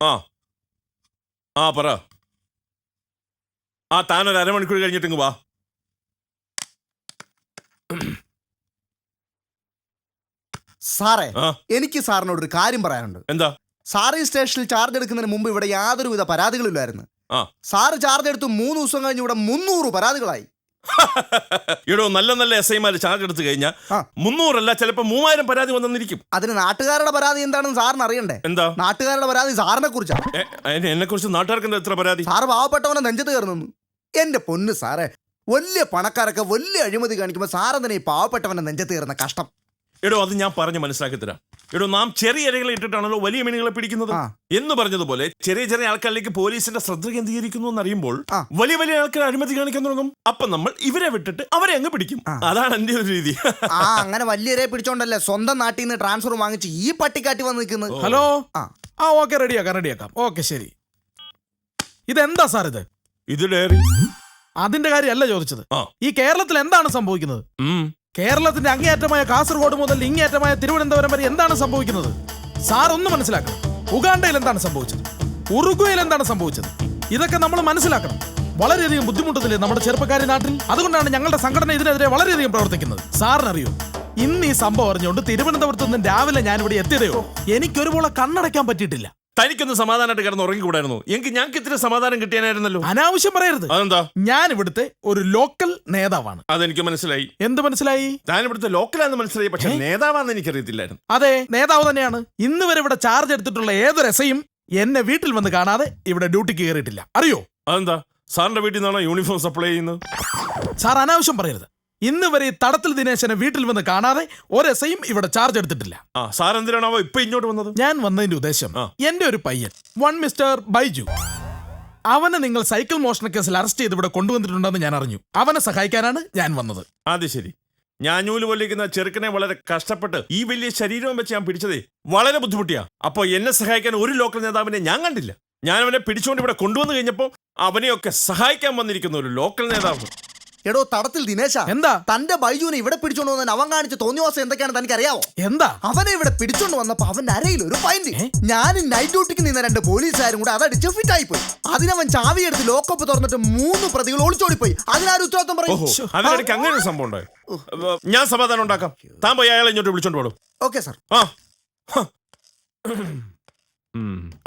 ആ ആ പറ. ആ താനൊരു അരമണിക്കൂർ കഴിഞ്ഞിട്ടിങ്ങ് വാ. സാറേ, എനിക്ക് സാറിനോടൊരു കാര്യം പറയാനുണ്ട്. എന്താ? സാറ് ഈ സ്റ്റേഷനിൽ ചാർജ് എടുക്കുന്നതിന് മുമ്പ് ഇവിടെ യാതൊരുവിധ പരാതികളില്ലായിരുന്നു. സാറ് ചാർജ് എടുത്ത് 3 ദിവസം കഴിഞ്ഞ് ഇവിടെ 300 പരാതികളായി. ഇവിടെ നല്ല നല്ല SI ചാർജ് എടുത്തു കഴിഞ്ഞാൽ 300 അല്ല, ചിലപ്പോ 3000 പരാതി വന്നിരിക്കും. അതിന് നാട്ടുകാരുടെ പരാതി എന്താണെന്ന് സാറിന് അറിയണ്ടേ? എന്താ നാട്ടുകാരുടെ പരാതി? സാറിനെ കുറിച്ചാണ്. എന്നെ കുറിച്ച് നാട്ടുകാർക്ക് എത്ര പരാതി? സാറ് പാവപ്പെട്ടവനെ നെഞ്ചത്ത് കയറുന്നു. എന്റെ പൊന്ന് സാറേ, വലിയ പണക്കാരൊക്കെ വലിയ അഴിമതി കാണിക്കുമ്പോൾ സാറെന്തിനാ ഈ പാവപ്പെട്ടവനെ നെഞ്ചത്ത് കയറുന്ന? കഷ്ടം. എടോ, അത് ഞാൻ പറഞ്ഞ് മനസ്സിലാക്കി തരാം. എടോ, നാം ചെറിയ ഇരകളെ ഇട്ടിട്ടാണല്ലോ വലിയ മീനുകളെ പിടിക്കുന്നത് എന്ന് പറഞ്ഞതുപോലെ ചെറിയ ചെറിയ ആൾക്കാരിലേക്ക് പോലീസിന്റെ ശ്രദ്ധ കേന്ദ്രീകരിക്കുന്നു എന്നറിയുമ്പോൾ വലിയ വലിയ ആൾക്കാർ അഴിമതി കാണിക്കാൻ തുടങ്ങും. അപ്പൊ നമ്മൾ ഇവരെ വിട്ടിട്ട് അവരെ അങ്ങ് പിടിക്കും. അതാണ് എന്റെ ഒരു രീതി. അങ്ങനെ വലിയവരെ പിടിച്ചോണ്ടല്ലേ സ്വന്തം നാട്ടിൽ നിന്ന് ട്രാൻസ്ഫർ വാങ്ങിച്ച് ഈ പട്ടിക്കാട്ടി വന്ന് നിൽക്കുന്നത്. ഹലോ, ഓക്കെ, റെഡിയാക്കാം. ഓക്കെ, ശരി. ഇതെന്താ സാർ ഇത്? ഇത് ഡയറി. അതിന്റെ കാര്യമല്ല ചോദിച്ചത്. ഈ കേരളത്തിൽ എന്താണ് സംഭവിക്കുന്നത്? കേരളത്തിന്റെ അങ്ങേയറ്റമായ കാസർഗോഡ് മുതൽ ഇങ്ങേയറ്റമായ തിരുവനന്തപുരം വരെ എന്താണ് സംഭവിക്കുന്നത്? സാർ ഒന്ന് മനസ്സിലാക്കണം. ഉഗാണ്ടയിൽ എന്താണ് സംഭവിച്ചത്? ഉറുഗ്വേയിൽ എന്താണ് സംഭവിച്ചത്? ഇതൊക്കെ നമ്മൾ മനസ്സിലാക്കണം. വളരെയധികം ബുദ്ധിമുട്ടത്തില്ലേ നമ്മുടെ ചെറുപ്പക്കാരി നാട്ടിൽ? അതുകൊണ്ടാണ് ഞങ്ങളുടെ സംഘടന ഇതിനെതിരെ വളരെയധികം പ്രവർത്തിക്കുന്നത്. സാറിനറിയോ, ഇന്ന് ഈ സംഭവം അറിഞ്ഞുകൊണ്ട് തിരുവനന്തപുരത്ത് നിന്ന് രാവിലെ ഞാനിവിടെ എത്തിയതയോ എനിക്കൊരുപോലെ കണ്ണടയ്ക്കാൻ പറ്റിയിട്ടില്ല. തനിക്കൊന്ന് സമാധാനമായിട്ട് കിടന്ന് ഉറങ്ങിക്കൂടായിരുന്നു? ഞങ്ങൾക്ക് ഇത്തിരി സമാധാനം കിട്ടിയാനായിരുന്നല്ലോ. അനാവശ്യം പറയരുത്. അതെന്താ? ഞാൻ ഇവിടുത്തെ ഒരു ലോക്കൽ നേതാവാണ്. അതെനിക്ക് മനസ്സിലായി. എന്ത് മനസ്സിലായി? ഞാൻ ഇവിടുത്തെ ലോക്കലാണെന്ന് മനസ്സിലായി, പക്ഷെ നേതാവാന്ന് എനിക്കറിയത്തില്ലായിരുന്നു. അതെ, നേതാവ് തന്നെയാണ്. ഇന്ന് വരെ ഇവിടെ ചാർജ് എടുത്തിട്ടുള്ള ഏതൊരു SIയും എന്നെ വീട്ടിൽ വന്ന് കാണാതെ ഇവിടെ ഡ്യൂട്ടിക്ക് കയറിയിട്ടില്ല. അറിയോ? അതെന്താ? സാറിന്റെ വീട്ടിൽ നിന്നാണോ യൂണിഫോം സപ്ലൈ ചെയ്യുന്നത്? സാർ അനാവശ്യം പറയരുത്. ഇന്ന് വരെ തടത്തിൽ ദിനേശനെ വീട്ടിൽ വന്ന് കാണാതെ ഒരു SIയും ഇവിടെ ചാർജ് എടുത്തിട്ടില്ല. സാർ എന്തിനാണോ ഇപ്പൊ ഇങ്ങോട്ട് വന്നത്? ഞാൻ വന്നതിന്റെ ഉദ്ദേശം, എന്റെ ഒരു പയ്യൻ മിസ്റ്റർ ബൈജു, അവനെ നിങ്ങൾ സൈക്കിൾ മോഷണ കേസിൽ അറസ്റ്റ് ചെയ്ത് ഇവിടെ കൊണ്ടുവന്നിട്ടുണ്ടെന്ന് ഞാൻ അറിഞ്ഞു. അവനെ സഹായിക്കാനാണ് ഞാൻ വന്നത്. അത് ശരി. ഞാൻ നൂല് പൊല്ലിക്കുന്ന ചെറുക്കനെ വളരെ കഷ്ടപ്പെട്ട് ഈ വലിയ ശരീരവും വെച്ച് ഞാൻ പിടിച്ചതേ വളരെ ബുദ്ധിമുട്ടിയാ. അപ്പൊ എന്നെ സഹായിക്കാൻ ഒരു ലോക്കൽ നേതാവിനെ ഞാൻ കണ്ടില്ല. ഞാൻ അവനെ പിടിച്ചുകൊണ്ട് ഇവിടെ കൊണ്ടുവന്നു കഴിഞ്ഞപ്പോ അവനെയൊക്കെ സഹായിക്കാൻ വന്നിരിക്കുന്ന ഒരു ലോക്കൽ നേതാവ്. എടോ തടത്തിൽ ദിനേശ, എന്താ തന്റെ ബൈജുവിനെ ഇവിടെ പിടിച്ചോണ്ട് വന്നതിന് അവൻ കാണിച്ച തോന്നിവാസം എന്തൊക്കെയാണ് തനിക്ക് അറിയാവോ? എന്താ? അവനെ ഇവിടെ പിടിച്ചോണ്ട് വന്നപ്പോ അവന്റെ അരയിൽ ഒരു പൈന്റ്. ഞാൻ നൈറ്റ് ഡ്യൂട്ടിക്ക് നിന്ന 2 പോലീസുകാരും കൂടെ അതടിച്ച് ഫിറ്റായി പോയി. അതിനവൻ ചാവി എടുത്ത് ലോക്കപ്പ് തുറന്നിട്ട് 3 പ്രതികൾ ഒളിച്ചോടിപ്പോയി. അതിനാരും ഉത്തരവാദിത്വം പറയും? അതിനിടയ്ക്ക് അങ്ങനെ ഒരു സംഭവം ഉണ്ടായി. ഞാൻ സമാധാനം ഉണ്ടാക്കാം. താൻ പോയി അയാളെ ഇങ്ങോട്ട് വിളിച്ചോണ്ട് പോടും. Okay sir.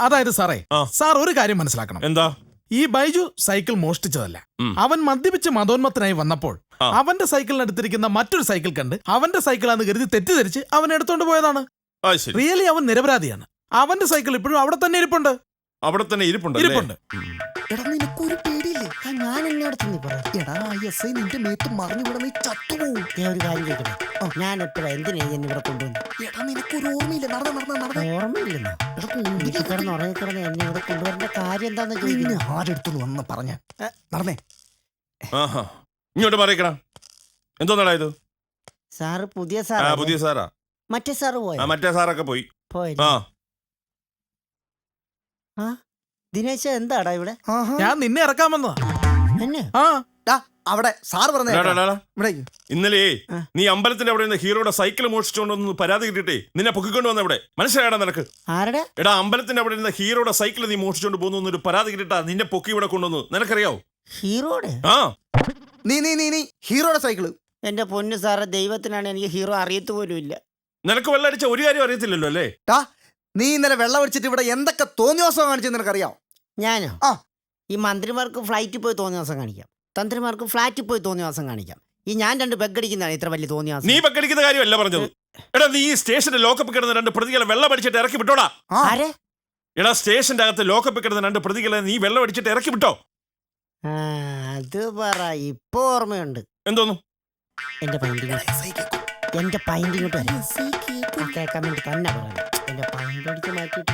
അതായത് സാറേ, സാർ ഒരു കാര്യം മനസ്സിലാക്കണം. എന്താ? ഈ ബൈജു സൈക്കിൾ മോഷ്ടിച്ചതല്ല. അവൻ മദ്യപിച്ച് മതോന്മത്തനായി വന്നപ്പോൾ അവന്റെ സൈക്കിളിനടുത്തിരിക്കുന്ന മറ്റൊരു സൈക്കിൾ കണ്ട് അവന്റെ സൈക്കിളാന്ന് കരുതി തെറ്റിദ്ധരിച്ച് അവൻ എടുത്തോണ്ട് പോയതാണ്. റിയലി അവൻ നിരപരാധിയാണ്. അവന്റെ സൈക്കിൾ ഇപ്പോഴും അവിടെ തന്നെ ഇരിപ്പുണ്ട്. അവിടെ തന്നെ ഇരിപ്പുണ്ട്. എടാ നിനക്കൊരു പേടിയില്ലേ? ഞാൻ നിന്റെ മേത്ത് മറിഞ്ഞുകൂടെ നീ ചത്തുപോകും. ഒരു കാര്യം ചോദിക്കട്ടെ, ഞാൻ എപ്പോഴാ എന്തിനാ ഇവിടെ കൊണ്ടുവന്നു? എടാ നിനക്കൊരു ഓർമ്മയില്ല? ഓർമ്മയില്ലെന്നോ? കിടന്ന് ഉറങ്ങിക്കിടന്ന് എന്നെ ഇവിടെ കൊണ്ടുവരേണ്ട കാര്യം എന്താന്ന് ചോദിക്കുന്നു. ആരെടുത്തു വന്ന് പറഞ്ഞ നടന്നേ. ഇങ്ങോട്ട് പറയണം. എന്തോന്നാടാ ഇത്? സാറ് പുതിയ സാറാ? മറ്റേ സാറ് പോയി? മറ്റേ സാറൊക്കെ പോയി. ദിനേശ എന്താടാ ഇവിടെ? ഞാൻ നിന്നെ ഇറക്കാൻ വന്നതാ. അവിടെ സാർ പറഞ്ഞ ഇന്നലെ നീ അമ്പലത്തിന്റെ അവിടെ നിന്ന് ഹീറോയുടെ സൈക്കിൾ മോഷിച്ചോണ്ടൊന്ന് പരാതി കിട്ടിട്ടേ നിന്നെ പൊക്കിക്കൊണ്ട് വന്ന ഇവിടെ. മനസ്സിലായടാ നിനക്ക്? എടാ, അമ്പലത്തിന്റെ അവിടെ നിന്ന് ഹീറോയുടെ സൈക്കിൾ നീ മോഷിച്ചോണ്ട് പോകുന്നു ഒരു പരാതി കിട്ടിട്ടാ നിന്നെ പൊക്കി ഇവിടെ കൊണ്ടുവന്നു. നിനക്കറിയാവോ? ഹീറോയുടെ? നീ ഹീറോയുടെ സൈക്കിള്? എന്റെ പൊന്നു സാറെ, ദൈവത്തിനാണ് എനിക്ക് ഹീറോ അറിയത്ത് പോലും ഇല്ല. നിനക്ക് വെള്ളം അടിച്ച ഒരു കാര്യം അറിയത്തില്ലല്ലോ അല്ലേ? നീ ഇന്നലെ വെള്ളം അടിച്ചിട്ട് ഇവിടെ എന്തൊക്കെ തോന്നിവാസം കാണിച്ചെന്ന് നിനക്കറിയാവോ? ഞാനോ? ഈ മന്ത്രിമാർക്ക് ഫ്ലൈറ്റിൽ പോയി തോന്നിവാസം കാണിക്കാം, തന്ത്രിമാർക്ക് ഫ്ലാറ്റിൽ പോയി തോന്നിവാസം കാണിക്കാം. ഈ ഞാൻ 2 ബെഗടിക്കുന്നതാണ് ഇത്ര വലിയ തോന്നിവാസം. നീ ബെഗടിക്കുന്ന കാര്യമല്ല പറഞ്ഞത്. എടാ, നീ ഈ സ്റ്റേഷന്റെ ലോക്കപ്പ് കിടന്ന 2 പ്രതികളെ വെള്ളം അടിച്ചിട്ട് ഇറക്കി വിട്ടോടാ. എടാ, സ്റ്റേഷന്റെ അകത്ത് ലോക്കപ്പ് കിടന്ന 2 പ്രതികളെ നീ വെള്ളം അടിച്ചിട്ട് ഇറക്കി വിട്ടോ? അത് പറ, ഇപ്പൊ ഓർമ്മയുണ്ട്. എന്തോന്നു? എന്റെ പൈൻറ്റിങ് കേൾക്കാൻ വേണ്ടി തന്നെ പറഞ്ഞു. എന്റെ പൈൻറ്റ് അടിച്ച് മാറ്റിട്ട്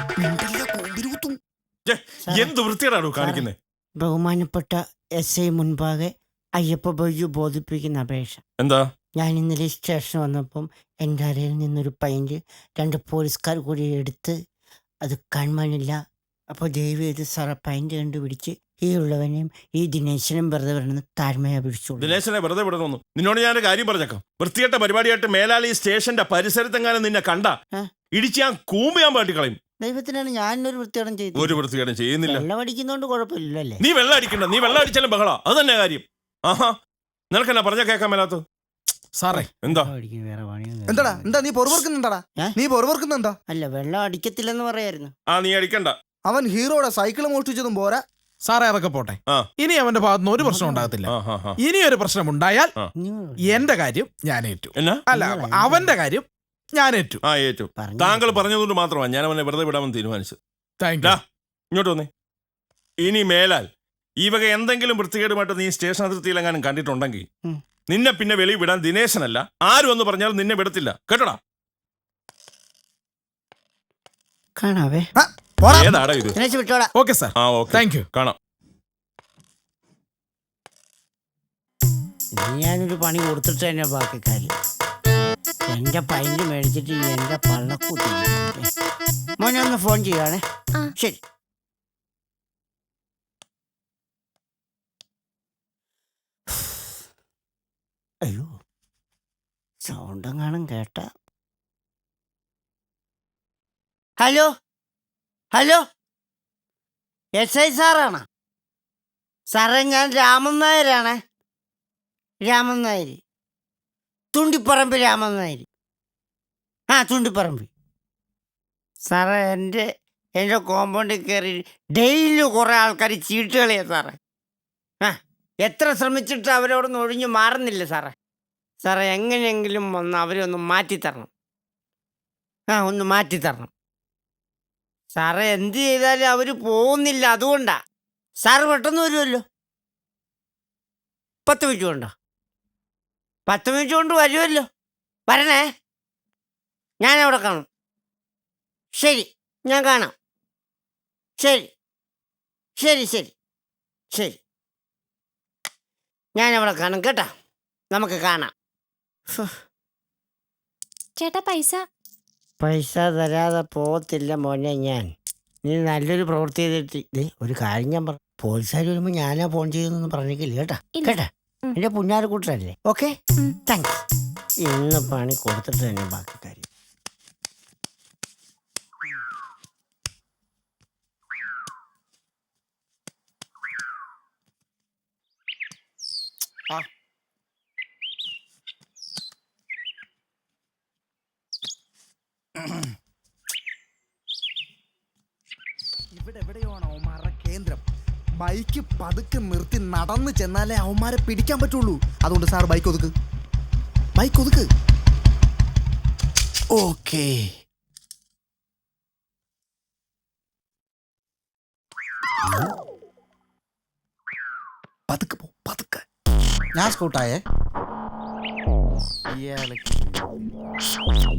എന്ത് വൃത്തിയാണോ കാണിക്കുന്നത്? ബഹുമാനപ്പെട്ട SI മുൻപാകെ അയ്യപ്പ ബൈജു ബോധിപ്പിക്കുന്ന അപേക്ഷ. എന്താ? ഞാൻ ഇന്നലെ സ്റ്റേഷൻ വന്നപ്പം എൻ്റെ അരയിൽ നിന്നൊരു പൈൻറ്റ് 2 പോലീസുകാർ കൂടി എടുത്ത് അത് കാണാനില്ല. അപ്പോൾ ദയവ് ചെയ്ത് സാറെ പൈൻറ്റ് കണ്ടുപിടിച്ച് ഈ ഉള്ളവനെയും ഈ ദിനേശനും വെറുതെ വിടണമെന്ന് താഴ്മയാ പിടിച്ചോളൂ. ദിനേശനെ വെറുതെ വിടണമെന്ന് നിന്നോട് ഞാൻ കാര്യം പറഞ്ഞേക്കാം. വൃത്തികെട്ട പരിപാടിയായിട്ട് മേലാളി സ്റ്റേഷന്റെ പരിസരത്തെങ്ങാനും നിന്നെ കണ്ട ഇടിച്ച് ഞാൻ കൂമ്പ് ഞാൻ പാട്ടി കളയും. ദൈവത്തിനാണ് ഞാനൊരു വൃത്തിയോടം ചെയ്തു. ഒരു വൃത്തികേടും ചെയ്യുന്നില്ല. വെള്ളം അടിക്കുന്നോണ്ട് കുഴപ്പമില്ലല്ലോ അല്ലേ? നീ വെള്ളം അടിക്കണ്ട, നീ വെള്ളം അടിച്ചാലും ബഹള. അത് തന്നെ കാര്യം. ആഹാ, നിനക്കെന്നാ പറഞ്ഞ കേൾക്കാൻ മേലാത്ത? സാറേ എന്താ വെള്ളം അടിക്കാൻ വേറെ പണിയൊന്നും എന്താടാ എന്താ നീ പൊറവർക്കുന്നുണ്ടാടാ? നീ പൊറവർക്കുന്ന എന്താ? അല്ല, വെള്ളം അടിക്കത്തില്ലെന്ന് പറയായിരുന്നു. നീ അടിക്കണ്ട. അവൻ ഹീറോയുടെ സൈക്കിൾ മോഷ്ടിച്ചതും പോരാ. സാറേ അതൊക്കെ പോട്ടെ. ആ. ഇനി അവന്റെ ഭാഗത്തുനിന്ന് ഒരു പ്രശ്നം ഉണ്ടാകത്തില്ല. ഇനി ഒരു പ്രശ്നം ഉണ്ടായാൽ എന്റെ കാര്യം ഞാൻ ഏറ്റു. എന്നാ? അല്ല, അവന്റെ കാര്യം ഞാൻ ഏറ്റു. ഏറ്റു. താങ്കൾ പറഞ്ഞതുകൊണ്ട് മാത്രമാണ് ഞാൻ അവനെ വെറുതെ വിടാമെന്ന് തീരുമാനിച്ചത്. Thank you. ഇങ്ങോട്ട് വന്നേ. ഇനി മേലാൽ ഈ വക എന്തെങ്കിലും വൃത്തികേടുമായിട്ട് നീ സ്റ്റേഷൻ അതിർത്തിയിലെങ്ങാനും കണ്ടിട്ടുണ്ടെങ്കിൽ നിന്നെ പിന്നെ വെളി വിടാൻ ദിനേശനല്ല ആരും എന്ന് പറഞ്ഞാൽ നിന്നെ വിടത്തില്ല, കേട്ടോടാ. കാണാവേ. ഏതാടാ ഇത്? വിട്ടോടാ. Okay sir. Thank you. കാണാം. ഞാനൊരു പണി കൊടുത്തിട്ട് തന്നെ ബാക്കി കാര്യം. എന്റെ പൈന്റ് മേടിച്ചിട്ട് എന്റെ പള്ളക്കൂട്ടി മോനെ ഒന്ന് ഫോൺ ചെയ്യുവാണേ. ശരി. അയ്യോ, സൗണ്ട് എങ്ങാനും കേട്ട. Hello hello, SI സാറാണോ? സാറേ, ഞാൻ രാമൻ നായരാണേ. രാമൻ നായർ, തുണ്ടിപ്പറമ്പ് രാമൻ നായർ. തുണ്ടിപ്പറമ്പ്. സാറേ, എൻ്റെ കോമ്പൗണ്ടിൽ കയറി ഡെയിലി കുറേ ആൾക്കാർ ചീട്ട് കളിയാ സാറേ. എത്ര ശ്രമിച്ചിട്ട് അവരോട് ഒഴിഞ്ഞു മാറുന്നില്ല സാറേ. സാറേ, എങ്ങനെയെങ്കിലും വന്ന് അവരെ ഒന്ന് മാറ്റിത്തരണം. ഒന്ന് മാറ്റിത്തരണം സാറേ. എന്ത് ചെയ്താലും അവർ പോകുന്നില്ല, അതുകൊണ്ടാ. സാറ് പെട്ടെന്ന് വരുമല്ലോ. 10 മിനിറ്റ് കൊണ്ടോ? 10 മിനിറ്റ് കൊണ്ട് വരുമല്ലോ. വരണേ, ഞാനവിടെ കാണും. ശരി, ഞാൻ കാണാം. ശരി ശരി ശരി ശരി, ഞാനവിടെ കാണും കേട്ടോ. നമുക്ക് കാണാം. ചേട്ടാ, പൈസ തരാതെ പോകത്തില്ല മോനെ ഞാൻ. നീ നല്ലൊരു പ്രവൃത്തി ചെയ്തിട്ട് ഒരു കാര്യം ഞാൻ പറഞ്ഞു. പോലീസുകാർ വരുമ്പോ ഞാനാ ഫോൺ ചെയ്തെന്ന് പറഞ്ഞില്ല കേട്ടാ. കേട്ടാ, എന്റെ പുന്നാര കൂട്ടരല്ലേ. Okay, thanks. ഇന്ന് പണി കൊടുത്തിട്ട് തന്നെ ബാക്കി കാര്യം. ഇവിടെ എവിടെയാണ് അവന്മാരുടെ കേന്ദ്രം? ബൈക്ക് പതുക്കെ നിർത്തി നടന്നു ചെന്നാലേ അവന്മാരെ പിടിക്കാൻ പറ്റുള്ളൂ. അതുകൊണ്ട് സാർ ബൈക്ക് ഒതുക്ക്, ബൈക്ക് ഒതുക്ക്. ഓക്കേ. പതുക്കെ പോ, പതുക്കെ. ഞാൻ സ്കൂട്ടായേ.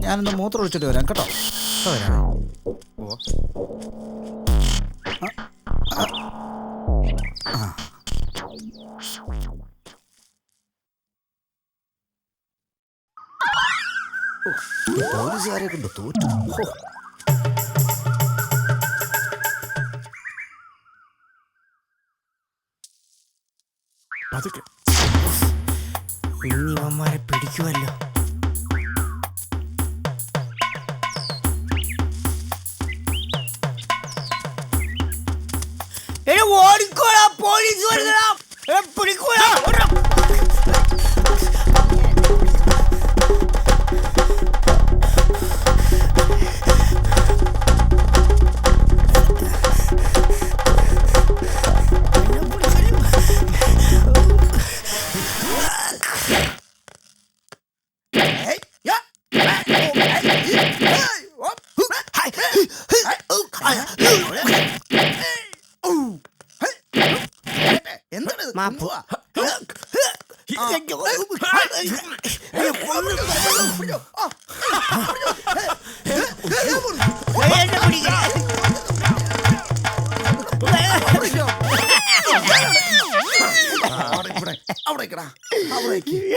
ഞാനൊന്ന് മൂത്രം ഒഴിച്ചിട്ട് വരാം കേട്ടോ. വരാം. പോലീസുകാരെ കൊണ്ട് തോറ്റു. ഇവന്മാരെ പിടിക്കുമല്ലോ. ഓടിക്കോടാ, പോലീസ് വരുന്നടാ. പിടിക്കൂടാ. മാപ്പ്.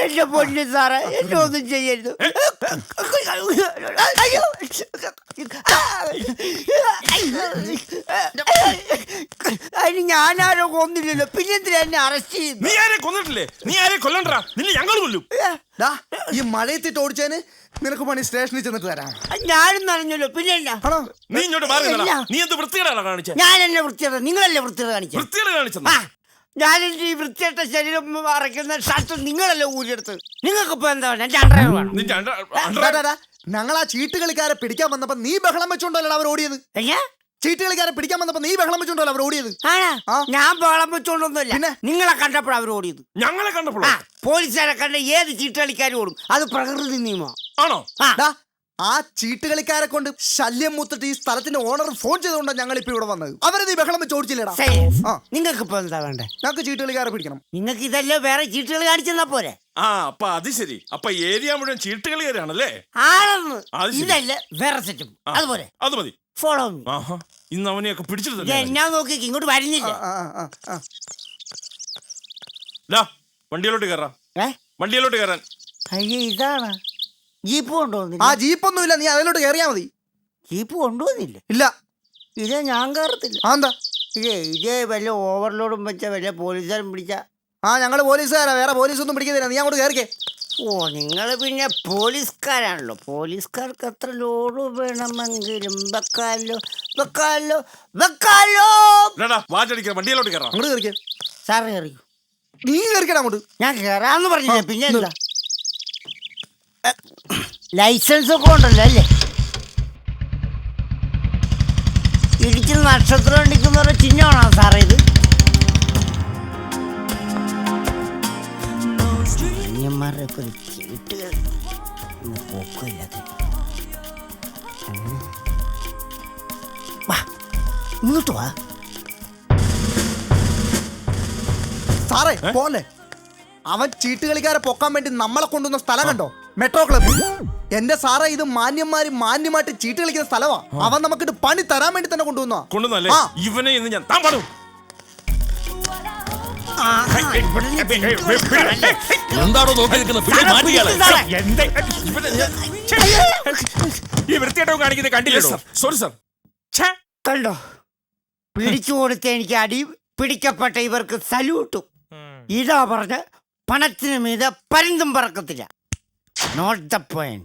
എന്റെ പൊന്നു സാറേ, എന്നെ ഒന്നും ചെയ്യരുത്. അതിന് ഞാനാരോ കൊന്നില്ലല്ലോ, പിന്നെ എന്തിനാ എന്നെ അറസ്റ്റ് ചെയ്യുന്നു? നീ ആരെ കൊന്നിട്ടില്ലേ? നീ ആരെ കൊല്ലണ്ടാ? നിന്നെ ഞങ്ങൾ കൊല്ലും. ഡാ, ഈ മഴയത്തിട്ട് ഓടിച്ചതിന് നിനക്ക് പണി സ്റ്റേഷനിൽ ചെന്നിട്ട് തരാം. ഞാനും നനഞ്ഞല്ലോ, പിന്നെ എന്നാ? ആണോ? നീ ഇങ്ങോട്ട് മാറി നിന്നെടാ. ഇല്ല. നീ എന്ത് വൃത്തികേടാണ് കാണിച്ചത്? ഞാൻ എന്നെ വൃത്തിയുടെ, നിങ്ങളല്ലേ വൃത്തിയുടെ കാണിച്ചത്? വൃത്തികേട് കാണിച്ചത്. ഞാനെന്റെ ഈ വൃത്തിയായിട്ട ശരീരം മറയ്ക്കുന്ന ഷർട്ട് നിങ്ങളല്ലേ ഊരിയെടുത്ത്. നിങ്ങൾക്ക് ഇപ്പൊ എന്താ വേണം? എന്റെ അണ്ടർവെയർ വേണം. നിന്റെ ഡാ, ഡാ, ഡാ, ഞങ്ങൾ ആ ചീട്ട് കളിക്കാരെ പിടിക്കാൻ വന്നപ്പോ നീ ബഹളം വെച്ചോണ്ടല്ലോ അവർ ഓടിയത്. അയ്യാ, ചീട്ട് കളിക്കാരെ പിടിക്കാൻ വന്നപ്പോ നീ ബഹളം വെച്ചോണ്ടല്ലോ അവർ ഓടിയത്. ആണാ? ആ. ഞാൻ ബഹളം വെച്ചോണ്ടൊന്നുമില്ല, പിന്നെ? നിങ്ങളെ കണ്ടപ്പോഴാണ് അവർ ഓടിയത്. ഞങ്ങളെ കണ്ടപ്പോഴോ? ആ, പോലീസുകാരെ കണ്ട ഏത് ചീട്ട് കളിക്കാരും ഓടും, അത് പ്രകൃതി നിയമം. ആണോ? ആ, ഡാ, ആ ചീട്ട് കളിക്കാരെ കൊണ്ട് ശല്യം മൂത്തിട്ട് ഈ സ്ഥലത്തിന്റെ ഓണർ ഫോൺ ചെയ്തുകൊണ്ടാണ് ഞങ്ങൾ ഇപ്പൊ ഇവിടെ വന്നത്. അവരെ നീ ബഹളം വെച്ച് ഓടിച്ചില്ലേടാ. ആ. നിങ്ങൾക്ക് ഇപ്പൊ എന്താ വേണ്ടേ? ഞങ്ങൾക്ക് ചീട്ട് കളിക്കാരെ പിടിക്കണം. നിങ്ങൾക്ക് ഇതല്ലേ വേറെ ചീട്ടുകൾ കാണിച്ചെന്നാ പോരെ? ആ, അപ്പൊ അത് ശരി. അപ്പൊ ഏരിയ മുഴുവൻ ചീട്ടുകളിയാണല്ലേ? ആണെന്ന്. അത് ശരി. ഇതല്ലേ വേറെ സെറ്റും, അതുപോലെ അത് മതി. Follow me. ആഹാ, ഇന്ന് അവനെയൊക്കെ പിടിച്ചിട്ട് തന്നെ. എന്നാ നോക്കി ഇങ്ങോട്ട് വരുന്നില്ല. ആ, ആ, ആ. വണ്ടിയിലോട്ട് കയറാം. ഏ, വണ്ടിയിലോട്ട് കയറാൻ. അയ്യേ, ഇതാണ് ജീപ്പ് ആ കൊണ്ടുപോകുന്നില്ല. ജീപ്പൊന്നുമില്ല, നീ അതിലോട്ട് കയറിയാ മതി. ജീപ്പ് കൊണ്ടുപോകുന്നില്ല. ഇല്ല. ഇതേ ഞാൻ കയറത്തില്ല. ആ, എന്താ? ഇതേ വല്ല ഓവർലോഡും വെച്ച വല്ല പോലീസുകാരും പിടിച്ച. ആ, ഞങ്ങള് പോലീസുകാരാ, വേറെ പോലീസൊന്നും പിടിക്കുന്നില്ല, നീ അങ്ങോട്ട് കയറിക്കേ. ഓ, നിങ്ങൾ പിന്നെ പോലീസുകാരാണല്ലോ. പോലീസുകാർക്ക് എത്ര ലോഡ് വേണമെങ്കിലും വെക്കാലോ, വെക്കാലോ, വെക്കാലോ. വാചടിക്കാം. വണ്ടിയിലോട്ട് കയറാം. അങ്ങോട്ട് കയറിക്കേ. സാറ് കയറിക്കോ. നീ കയറിക്കടാ അങ്ങോട്ട്. ഞാൻ കയറാന്ന് പറഞ്ഞില്ലേ, പിന്നെ എന്താ? ലൈസൻസ് ഒക്കെ ഉണ്ടല്ലോ അല്ലേ? ഇടിച്ച് നക്ഷത്രം അടിക്കുന്നവരുടെ ചിഹ്നമാണോ സാറേ ഇത്? അന്യന്മാരുടെ ഒക്കെ ഒരു ചീട്ടുകൾ പോക്കില്ലാത്ത. വാ, ഇങ്ങോട്ട് വാ. സാറേ പോലെ അവൻ ചീട്ട് കളിക്കാരെ പൊക്കാൻ വേണ്ടി നമ്മളെ കൊണ്ടുവന്ന സ്ഥലം കണ്ടോ? Metro club. എന്റെ സാറേ, ഇത് മാന്യമായിട്ട് ചീട്ട് കളിക്കുന്ന സ്ഥലമാ. അവൻ നമുക്കിട്ട് പണി തരാൻ വേണ്ടി തന്നെ കൊണ്ടുവന്നല്ലേ? ആ. ഇവനെ ഇന്ന് ഞാൻ താൻ പാടും. എന്താണോ നോക്കി നിൽക്കുന്നത്? ഈ വൃത്തിയായിട്ടോ കാണിക്കുന്നത് കണ്ടില്ലല്ലോ. Sorry sir. കണ്ടോ, പിടിച്ചു കൊടുത്ത എനിക്ക് അടി, പിടിക്കപ്പെട്ട ഇവർക്ക് സല്യൂട്ടും. ഇതാ പറഞ്ഞ പണത്തിന് മീതെ പരുന്തും പറക്കത്തില്ല. Note the point.